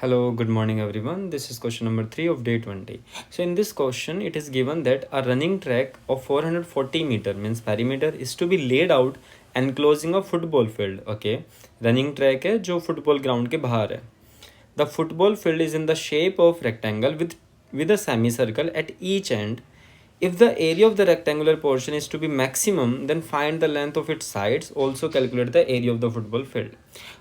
Hello, good morning everyone. This is question number 3 of day 20. So in this question it is given that a running track of 440 meter means perimeter is to be laid out enclosing a football field. Okay, running track है जो football ground के बाहर है. The football field is in the shape of rectangle with a semicircle at each end. If the area of the rectangular portion is to be maximum, then find the length of its sides. Also calculate the area of the football field.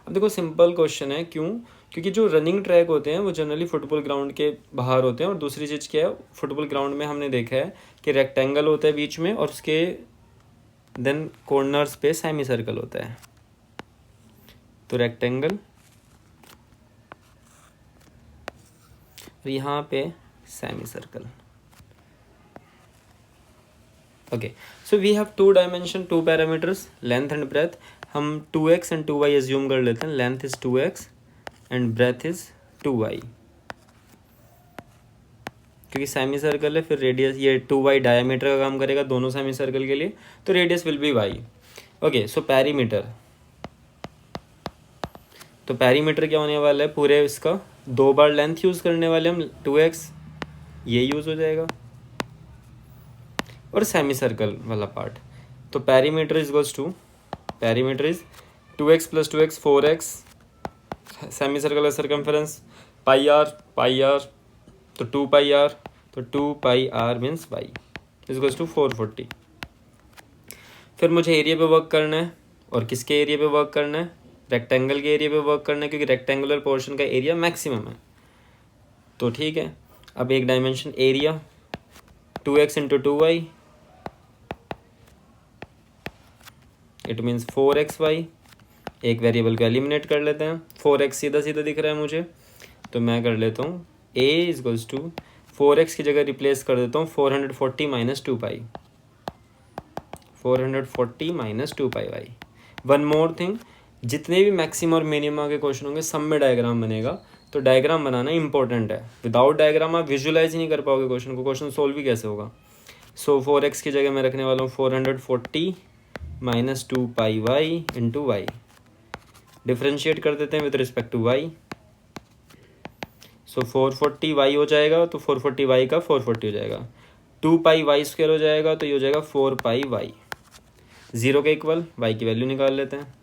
अब देखो simple question है. क्यों? क्योंकि जो running track होते हैं वो generally football ground के बाहर होते हैं. और दूसरी चीज़ क्या है, फुटबॉल ग्राउंड में हमने देखा है कि रेक्टेंगल होता है बीच में और उसके देन कॉर्नर्स पे सेमी सर्कल होता है. तो रेक्टेंगल और यहाँ पे semi circle. Okay, so we have two dimension, two parameters, length and breadth. हम 2x एंड 2y एज्यूम कर लेते हैं. Length is 2x and breadth is 2y. क्योंकि सेमी सर्कल है, फिर रेडियस ये 2y डायमीटर का काम करेगा दोनों सेमी सर्कल के लिए, तो radius will be y. Okay, so perimeter. तो पेरीमीटर क्या होने वाला है, पूरे इसका 2 बार लेंथ यूज़ करने वाले हम. 2x ये यूज़ हो जाएगा और सेमी सर्कल वाला पार्ट. तो perimeter is goes to, perimeter is 2x प्लस 2x 4x, सेमी सर्कल का सर्कमफरेंस पाई आर, तो 2 पाई आर, तो 2 pi r means y is goes to 440. फिर मुझे एरिया पे वर्क करना है. और किसके एरिया पे वर्क करना है? रेक्टेंगल के एरिया पे वर्क करना है, क्योंकि रेक्टेंगुलर पोर्शन का एरिया मैक्सिमम है. तो ठीक है, अब एक dimension area 2x into 2y, it means 4xy. एक वेरिएबल को एलिमिनेट कर लेते हैं. 4x सीधा सीधा दिख रहा है मुझे, तो मैं कर लेता हूँ a is goals to 4x की जगह रिप्लेस कर देता हूँ 440 माइनस 2 पाई, 440 minus 2 pi y. One more thing, जितने भी मैक्सिमम और मिनिमम के क्वेश्चन होंगे सब में डायग्राम बनेगा, तो डायग्राम बनाना इंपॉर्टेंट है. विदाउट डायग्राम आप विजुलाइज ही नहीं कर पाओगे क्वेश्चन को, क्वेश्चन सोल्व भी कैसे होगा. सो 4x की जगह मैं रखने वाला हूँ 440 minus 2 pi y into y. Differentiate कर देते हैं with respect to y. So 440 y हो जाएगा, तो 440 y का 440 हो जाएगा. 2 पाई y स्क्वायर हो जाएगा, तो ये हो जाएगा 4 पाई y. 0 के इक्वल y की वैल्यू निकाल लेते हैं.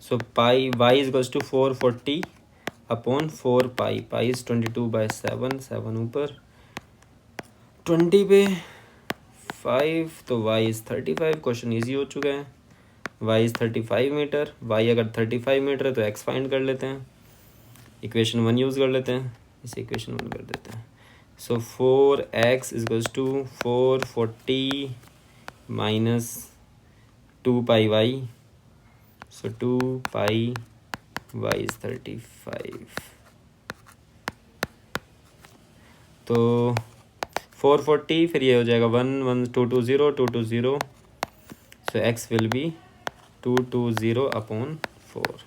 So pi y is goes to 440 upon 4 pi. Pi is 22/7, 7 ऊपर 20 पे 5, तो y इज़ 35. क्वेश्चन ईजी हो चुका है. y is 35 metre. y अगर 35 मीटर है तो x फाइंड कर लेते हैं. इक्वेशन 1 यूज़ कर लेते हैं, इसे इक्वेशन 1 कर देते हैं. So 4x is goes to 440 minus 2 pi y. So 2 pi y is 35. तो 440, फिर ये हो जाएगा 1 1 2 2 0 2 2 0. So x will be 2 2 0 upon 4.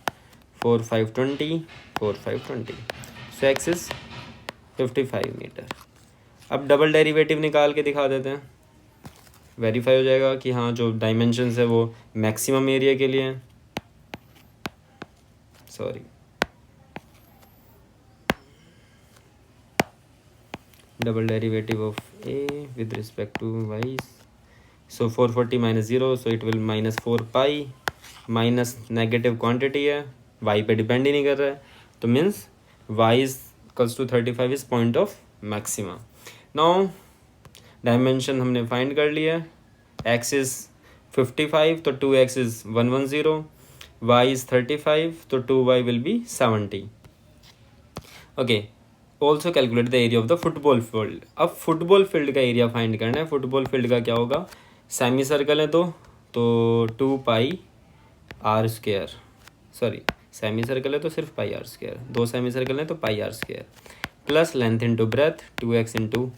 4 5 20, 4 5 20. So x is 55 metre. अब डबल डेरिवेटिव निकाल के दिखा देते हैं, वेरीफाई हो जाएगा कि हाँ जो डायमेंशंस है वो मैक्सिमम एरिया के लिए हैं. Sorry, double derivative of a with respect to y. So 440 minus 0, so it will minus 4 pi. Minus negative quantity है, y पे डिपेंड ही नहीं कर रहा है, तो means y is equals to 35 is point of maxima. Now dimension हमने find कर लिया है. x इज 55, तो 2x इज 110, y इज 35, तो 2y will be 70. Okay, also calculate the area of the football field. अब फुटबॉल फील्ड का area find करना है. फुटबॉल फील्ड का क्या होगा, सेमी सर्कल है तो 2 pi r square. Sorry, semi circle है तो सिर्फ pi r square. 2 semi circle है तो pi r square plus length into breadth 2x into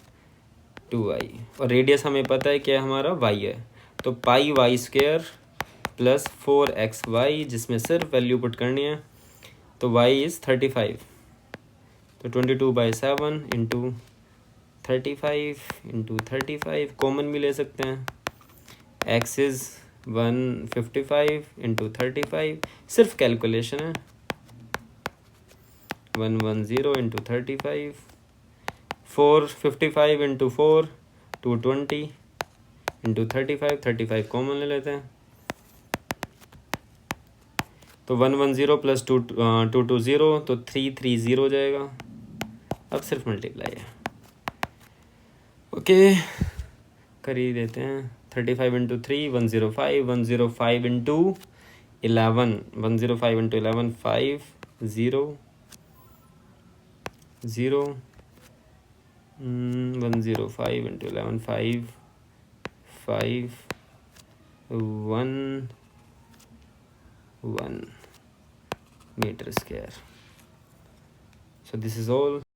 2y. और रेडियस हमें पता है क्या हमारा y है, तो पाई वाई स्क्वायर प्लस 4xy, जिसमें सिर्फ वैल्यू पुट करनी है. तो y इज़ 35, तो 22/7 इंटू 35 इंटू 35 कॉमन भी ले सकते हैं. x इज़ 155 इंटू 35, सिर्फ कैलकुलेशन है. 110 इंटू 35, 455 इंटू 4 220 इंटू 35 कॉमन ले लेते हैं. तो 110 प्लस 220 तो 330 हो जाएगा. अब सिर्फ मल्टीप्लाई है. ओके कर ही देते हैं. 35 into 3 105, 105 into 11, 105 into 11 5 0 0, 105 into 11 5 5 1 1 meter square. So this is all.